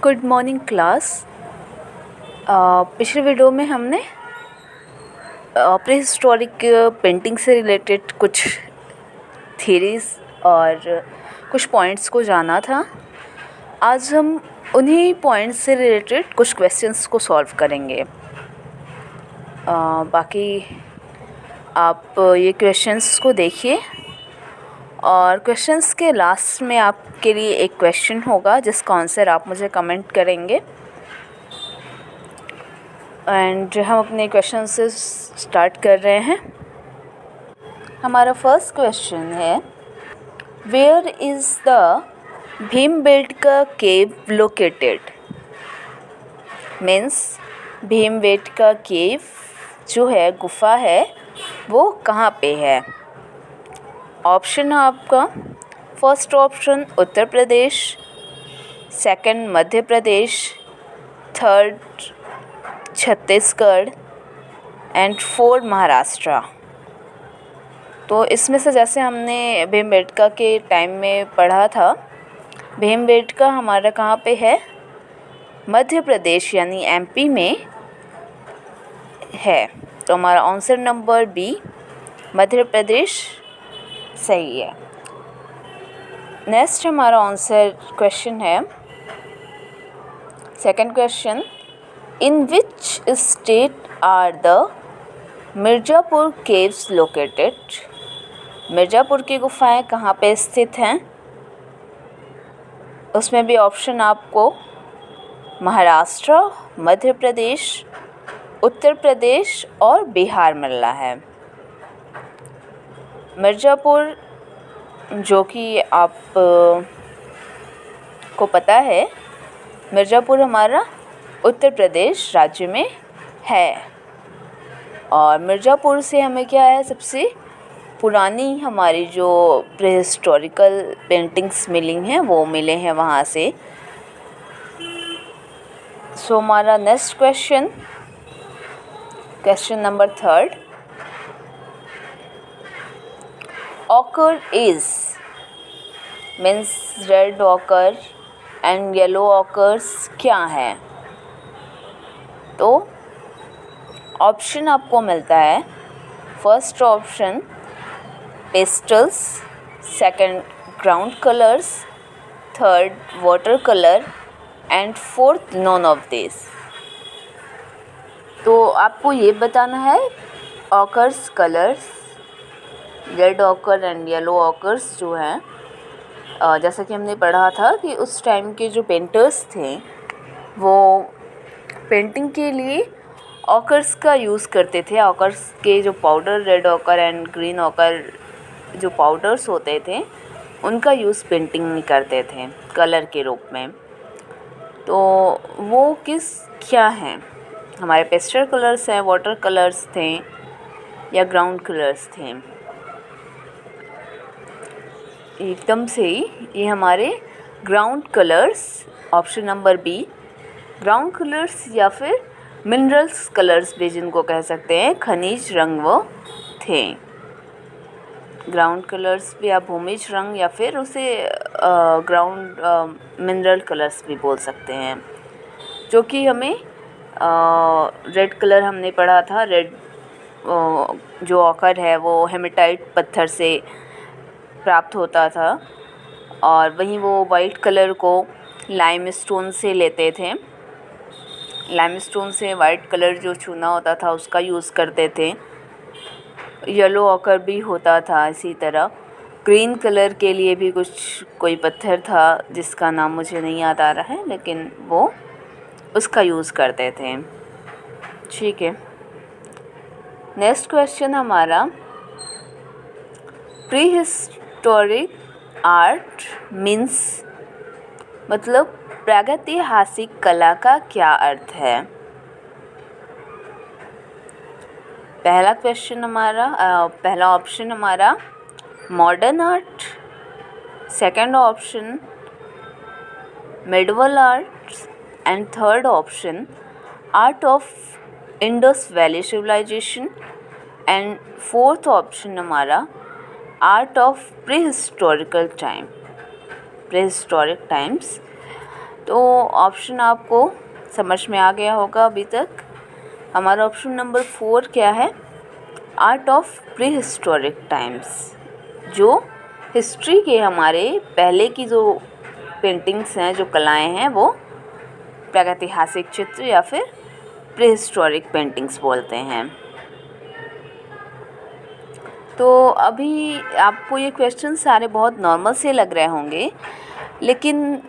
Good morning class. पिछले video में हमने प्री हिस्टोरिक पेंटिंग से रिलेटेड कुछ थ्योरीज और कुछ पॉइंट्स को जाना था। आज हम उन्हीं पॉइंट्स से रिलेटेड कुछ क्वेश्चंस को सॉल्व करेंगे। बाकी आप ये क्वेश्चंस को देखिए और क्वेश्चंस के लास्ट में आपके लिए एक क्वेश्चन होगा जिसका आंसर आप मुझे कमेंट करेंगे। एंड हम अपने क्वेश्चन से स्टार्ट कर रहे हैं। हमारा फर्स्ट क्वेश्चन है, where is the Bhimbetka cave located? Means Bhimbetka cave जो है, गुफा है, वो कहाँ पे है? ऑप्शन है आपका, first option Uttar Pradesh, second Madhya Pradesh, third Chhattisgarh and fourth Maharashtra. तो इसमें से जैसे हमने भीमबेटका के टाइम में पढ़ा था, भीमबेटका हमारा कहाँ पे है? मध्य प्रदेश यानी एमपी में है। तो हमारा answer number B Madhya Pradesh सही है। नेक्स्ट हमारा आंसर क्वेश्चन है, second question, in which state are the Mirzapur caves located? Mirzapur की गुफाएं कहाँ पे स्थित हैं? उसमें भी ऑप्शन आपको महाराष्ट्र, मध्य प्रदेश, उत्तर प्रदेश और बिहार मिल रहा है। मिर्ज़ापुर, जो कि आप को पता है, मिर्ज़ापुर हमारा उत्तर प्रदेश राज्य में है। और मिर्ज़ापुर से हमें क्या है, सबसे पुरानी हमारी जो प्रीहिस्टोरिकल पेंटिंग्स मिली हैं वो मिले हैं वहाँ से। सो हमारा next question, question number third, occur is means red occur and yellow occurs क्या है? तो ऑप्शन आपको मिलता है, first option pastels, second ground colours, third water colour and fourth non of this. तो आपको ये बताना है occurs colours, red occur and yellow occurs जो हैं, जैसा कि हमने पढ़ा था कि उस टाइम के जो पेंटर्स थे वो पेंटिंग के लिए ऑकर्स का यूज़ करते थे। ऑकर्स के जो powder, red occur and green occur जो पाउडर्स होते थे, उनका यूज़ पेंटिंग में करते थे कलर के रूप में। तो वो क्या हैं? हमारे पेस्टल कलर्स हैं, वाटर कलर्स थे या ग्राउंड कलर्स थे? एकदम से ही ये हमारे ground colours, option number B ground colours या फिर मिनरल्स कलर्स भी जिनको कह सकते हैं, खनिज रंग वो थे। ग्राउंड कलर्स भी आप भूमिज रंग या फिर उसे ग्राउंड मिनरल कलर्स भी बोल सकते हैं। जो कि हमें रेड कलर हमने पढ़ा था, रेड जो ऑकर है वो हेमेटाइट पत्थर से प्राप्त होता था, और वहीं वो वाइट कलर को लाइमस्टोन से लेते थे। लाइमस्टोन से वाइट कलर जो चूना होता था उसका यूज़ करते थे। येलो ऑकर भी होता था इसी तरह। ग्रीन कलर के लिए भी कोई पत्थर था जिसका नाम मुझे नहीं याद आ रहा है, लेकिन वो उसका यूज़ करते थे। ठीक है, नेक्स्ट क्वेश्चन हमारा, प्री हिस्टोरिक आर्ट मीन्स मतलब प्रागैतिहासिक कला का क्या अर्थ है? पहला ऑप्शन हमारा modern art, second option medieval art and third option art of Indus valley civilisation and fourth option हमारा आर्ट ऑफ प्रीहिस्टोरिक टाइम्स। तो ऑप्शन आपको समझ में आ गया होगा अभी तक। हमारा ऑप्शन नंबर 4 क्या है? Art of pre historic times. जो हिस्ट्री के हमारे पहले की जो पेंटिंग्स हैं, जो कलाएं हैं, वो प्रागैतिहासिक चित्र या फिर प्री हिस्टोरिक पेंटिंग्स बोलते हैं। तो अभी आपको ये क्वेश्चन सारे बहुत नॉर्मल से लग रहे होंगे, लेकिन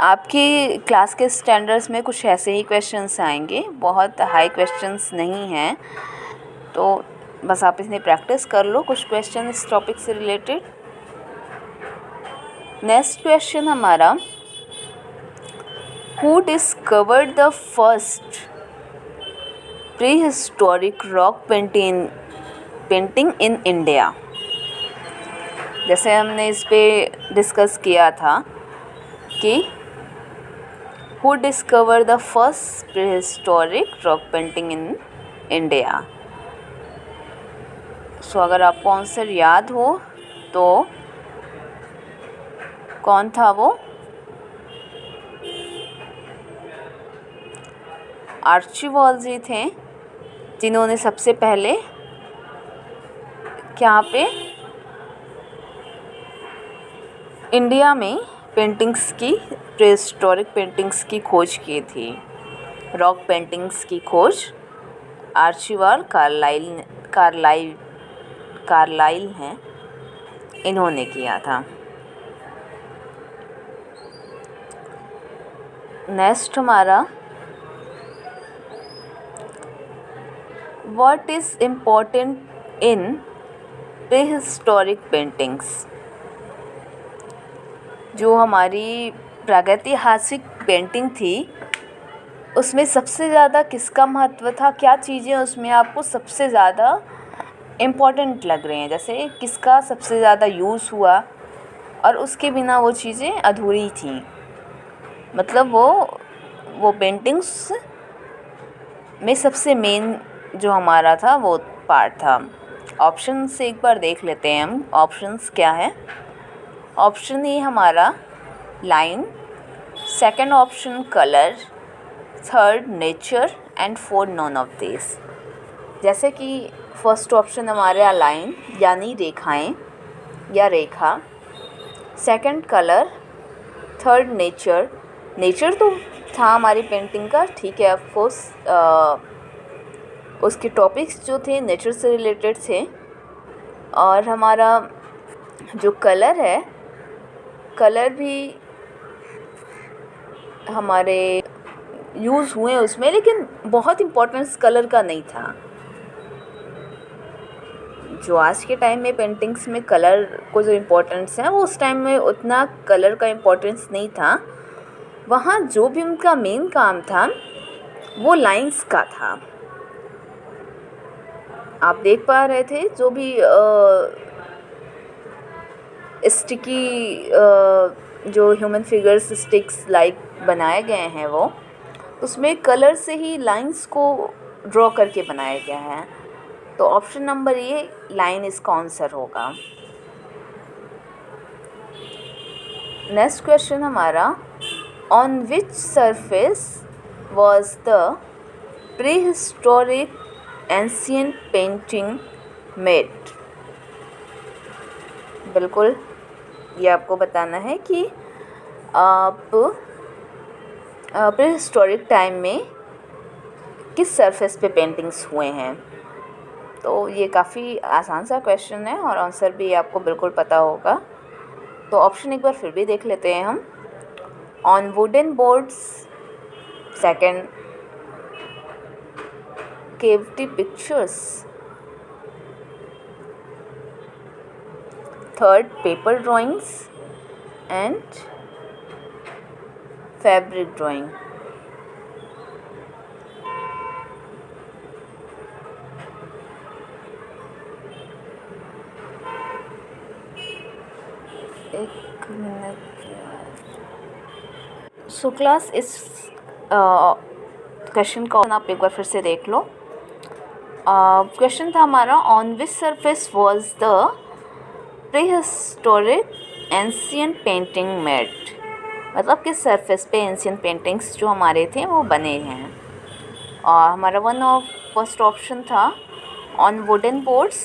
आपके क्लास के स्टैंडर्ड्स में कुछ ऐसे ही क्वेश्चंस आएंगे, बहुत हाई क्वेश्चंस नहीं हैं। तो बस आप इसमें प्रैक्टिस कर लो कुछ क्वेश्चन इस टॉपिक से रिलेटेड। नेक्स्ट क्वेश्चन हमारा, who discovered the first prehistoric rock painting in India? जैसे हमने इस पे डिस्कस किया था कि who discover the first prehistoric rock painting in India. So अगर आपको आंसर याद हो तो कौन था वो? आर्चिबाल्ड जी थे, जिन्होंने सबसे पहले यहाँ पे इंडिया में पेंटिंग्स की, प्रीहिस्टोरिक पेंटिंग्स की खोज की थी। रॉक पेंटिंग्स की खोज आर्चिबाल्ड कार्लाइल हैं, इन्होंने किया था। नेक्स्ट हमारा, what is important in prehistoric paintings? जो हमारी प्रागैतिहासिक पेंटिंग थी उसमें सबसे ज़्यादा किसका महत्व था? क्या चीज़ें उसमें आपको सबसे ज़्यादा इम्पोर्टेंट लग रही हैं? जैसे किसका सबसे ज़्यादा यूज़ हुआ और उसके बिना वो चीज़ें अधूरी थीं। मतलब वो पेंटिंग्स में सबसे मेन जो हमारा था वो पार्ट था। ऑप्शन से एक बार देख लेते हैं हम, ऑप्शंस क्या है। ऑप्शन ए हमारा line, second option colour, third nature and fourth non of this. जैसे कि फर्स्ट ऑप्शन हमारा लाइन यानी रेखाएं या रेखा, सेकंड कलर, थर्ड नेचर तो था हमारी पेंटिंग का, ठीक है, ऑफ कोर्स उसके टॉपिक्स जो थे नेचर से रिलेटेड थे। और हमारा जो कलर है, कलर भी हमारे यूज़ हुए उसमें, लेकिन बहुत इम्पोर्टेंस कलर का नहीं था। जो आज के टाइम में पेंटिंग्स में कलर को जो इम्पोर्टेंस है, वो उस टाइम में उतना कलर का इम्पोर्टेंस नहीं था। वहाँ जो भी उनका मेन काम था वो लाइंस का था। आप देख पा रहे थे जो भी स्टिकी जो ह्यूमन फिगर्स स्टिक्स लाइक बनाए गए हैं, वो उसमें कलर से ही लाइंस को ड्रॉ करके बनाया गया है। तो ऑप्शन नंबर ए लाइन इसका आंसर होगा। नेक्स्ट क्वेश्चन हमारा, on which surface was the pre historic ancient painting made? बिल्कुल ये आपको बताना है कि आप प्री हिस्टोरिक टाइम में किस सरफेस पे पेंटिंग्स हुए हैं। तो ये काफ़ी आसान सा क्वेश्चन है और आंसर भी आपको बिल्कुल पता होगा। तो ऑप्शन एक बार फिर भी देख लेते हैं हम। On wooden boards, second cavity pictures, third paper drawings and fabric drawing. एक मिनट। सो क्लास, इस क्वेश्चन को आप एक बार फिर से देख लो। क्वेश्चन था हमारा, on which surface was the pre historic ancient painting made? मतलब किस सरफेस पे एंशियंट पेंटिंग्स जो हमारे थे वो बने हैं। और हमारा वन ऑफ फर्स्ट ऑप्शन था on wooden boards,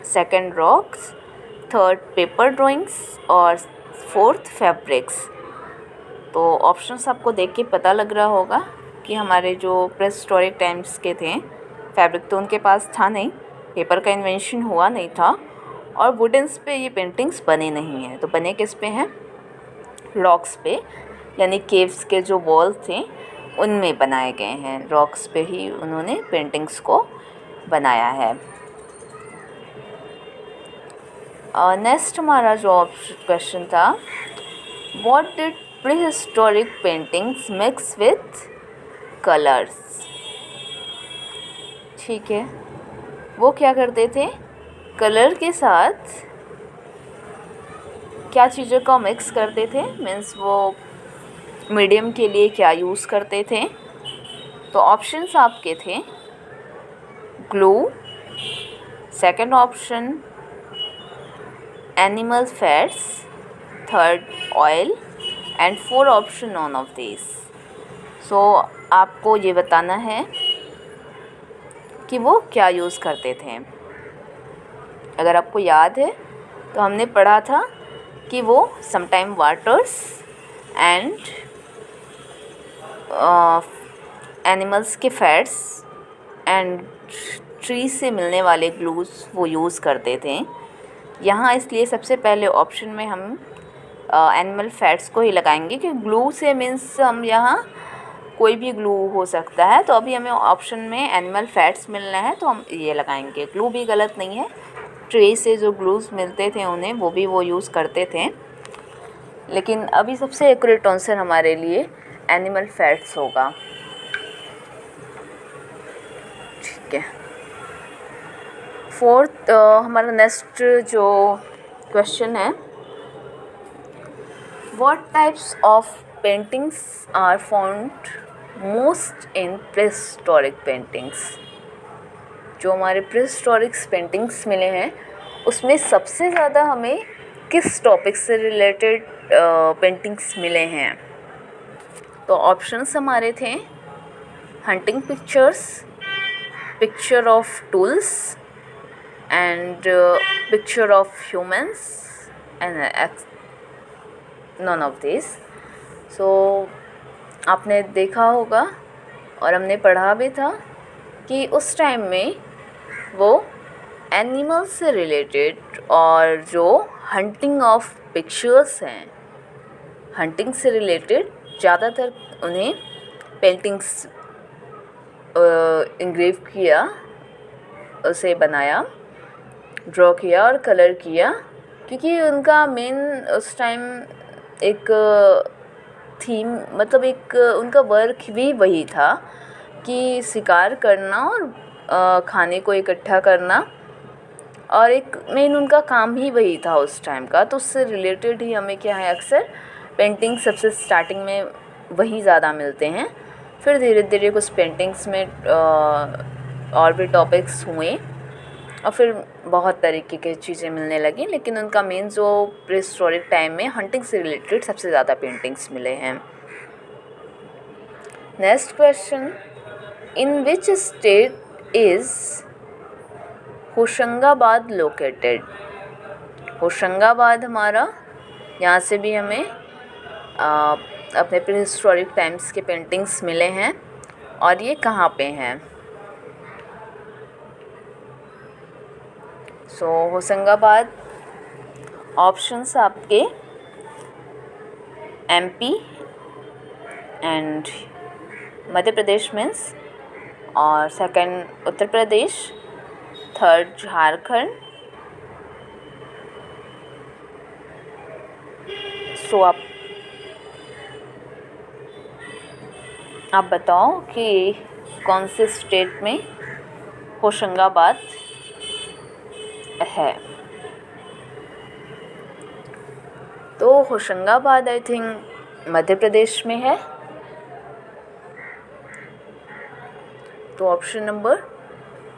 second rocks, third paper drawings और फोर्थ फैब्रिक्स। तो ऑप्शंस आपको देख के पता लग रहा होगा कि हमारे जो प्री हिस्टोरिक टाइम्स के थे, फैब्रिक तो उनके पास था नहीं, पेपर का इन्वेंशन हुआ नहीं था, और वुडन्स पे ये पेंटिंग्स बने नहीं हैं। तो बने किस पे हैं? रॉक्स पे, यानी केव्स के जो वॉल थे उनमें बनाए गए हैं। रॉक्स पे ही उन्होंने पेंटिंग्स को बनाया है। नेक्स्ट हमारा जो क्वेश्चन था, what did pre historic paintings mix with colours? ठीक है, वो क्या करते थे? कलर के साथ क्या चीज़ों को मिक्स करते थे, मीन्स वो मीडियम के लिए क्या यूज़ करते थे? तो ऑप्शंस आपके थे glue, second option animal fats, third oil and four option none of this. So आपको ये बताना है कि वो क्या यूज़ करते थे। अगर आपको याद है तो हमने पढ़ा था कि वो समटाइम वाटर्स एंड एनिमल्स के फैट्स एंड ट्री से मिलने वाले ग्लूज वो यूज़ करते थे। यहाँ इसलिए सबसे पहले ऑप्शन में हम एनिमल फैट्स को ही लगाएंगे, कि ग्लू से मीन्स हम यहाँ कोई भी ग्लू हो सकता है। तो अभी हमें ऑप्शन में एनिमल फैट्स मिलना है तो हम ये लगाएंगे। ग्लू भी गलत नहीं है, ट्री से जो ग्लूज मिलते थे उन्हें वो यूज़ करते थे, लेकिन अभी सबसे एक्यूरेट आंसर हमारे लिए एनिमल फैट्स होगा। ठीक है, फोर्थ हमारा नेक्स्ट जो क्वेश्चन है, what types of paintings are found most in prehistoric paintings? जो हमारे प्रीहिस्टोरिक पेंटिंग्स मिले हैं उसमें सबसे ज़्यादा हमें किस टॉपिक से रिलेटेड पेंटिंग्स मिले हैं? तो ऑप्शंस हमारे थे hunting pictures, picture of tools and picture of humans and none of this. So आपने देखा होगा और हमने पढ़ा भी था कि उस टाइम में वो एनिमल्स से रिलेटेड और जो हंटिंग ऑफ पिक्चर्स हैं, हंटिंग से रिलेटेड ज़्यादातर उन्हें पेंटिंग्स इंग्रेव किया, उसे बनाया, ड्रॉ किया और कलर किया, क्योंकि उनका मेन उस टाइम एक थीम, मतलब एक उनका वर्क भी वही था कि शिकार करना और खाने को इकट्ठा करना, और एक मेन उनका काम ही वही था उस टाइम का। तो उससे रिलेटेड ही हमें क्या है, अक्सर पेंटिंग सबसे स्टार्टिंग में वही ज़्यादा मिलते हैं। फिर धीरे धीरे कुछ पेंटिंग्स में और भी टॉपिक्स हुए और फिर बहुत तरीके की चीज़ें मिलने लगी, लेकिन उनका मेन जो प्रीहिस्टोरिक टाइम में हंटिंग से रिलेटेड सबसे ज़्यादा पेंटिंग्स मिले हैं। Next question, in which state is Hoshangabad located? Hoshangabad हमारा, यहाँ से भी हमें अपने प्रीहिस्टोरिक टाइम्स के पेंटिंग्स मिले हैं, और ये कहाँ पे हैं? सो होशंगाबाद ऑप्शंस आपके MP and Madhya Pradesh means, और सेकंड उत्तर प्रदेश, थर्ड झारखंड। सो आप बताओ कि कौन से स्टेट में होशंगाबाद है? तो होशंगाबाद आई थिंक मध्य प्रदेश में है। तो option number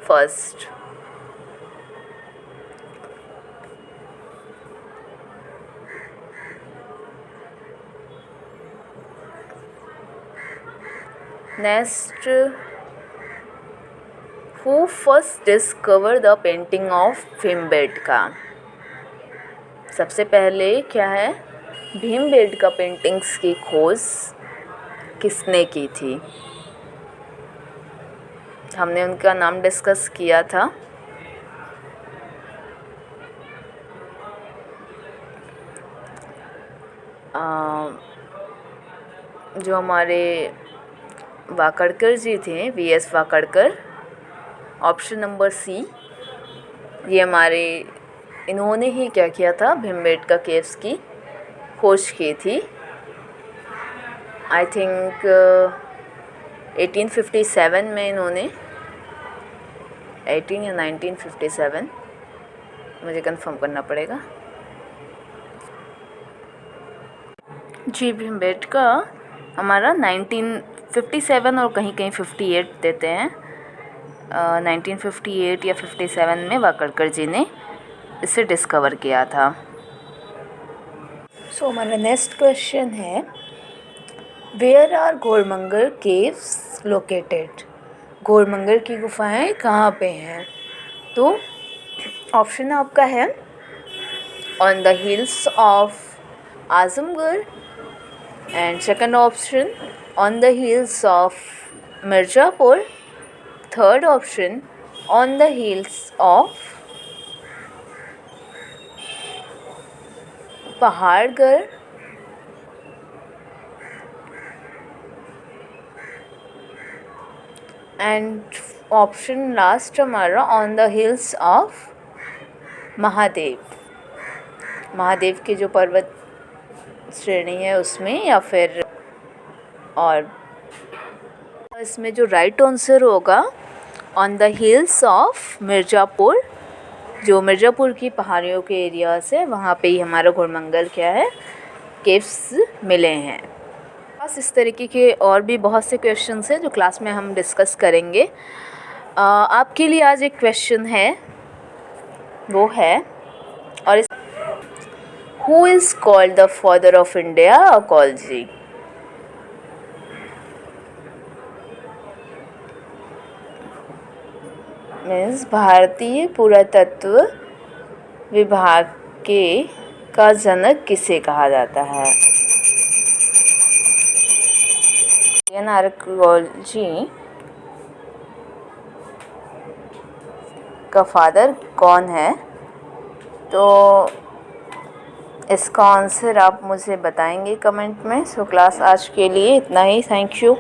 first. Next, who first discover the painting of Bhimbetka. सबसे पहले क्या है, भीमबेटका पेंटिंग्स की खोज किसने की थी। हमने उनका नाम डिस्कस किया था। जो हमारे वाकड़कर जी थे, VS Wakadkar, option number C, ये हमारे, इन्होंने ही क्या किया था, भीमबेटका केव्स की खोज की थी। आई थिंक 1857 में इन्होंने, 18 या 1957, मुझे कंफर्म करना पड़ेगा। जी, भीमबेटका हमारा 1957 और कहीं कहीं 58 देते हैं। 1958 या 57 में वाकड़कर जी ने इसे डिस्कवर किया था। सो हमारा नेक्स्ट क्वेश्चन है, वेयर आर घोड़मंगल केव्स लोकेटेड। घोड़मंगल की गुफाएं कहाँ पे हैं। तो ऑप्शन आपका है, on the hills of Azamgarh, and second option, on the hills of Mirzapur, third option, on the hills of Pahargarh, and option last हमारा on the hills of Mahadev. Mahadev की जो पर्वत श्रेणी है उसमें, या फिर, और इसमें जो राइट आंसर होगा, on the hills of Mirzapur, जो मिर्ज़ापुर की पहाड़ियों के एरिया से, वहाँ पे ही हमारा घोड़मंगल क्या है, केव्स मिले हैं। बस इस तरीके के और भी बहुत से क्वेश्चंस हैं जो क्लास में हम डिस्कस करेंगे। आपके लिए आज एक क्वेश्चन है, वो है, और इस Who is called the father of India? Akalji. Means भारतीय पुरातत्व विभाग के का जनक किसे कहा जाता है। इंडियन आर्कियोलॉजी का फादर कौन है। तो इसका आंसर आप मुझे बताएंगे कमेंट में। सो क्लास आज के लिए इतना ही। Thank you.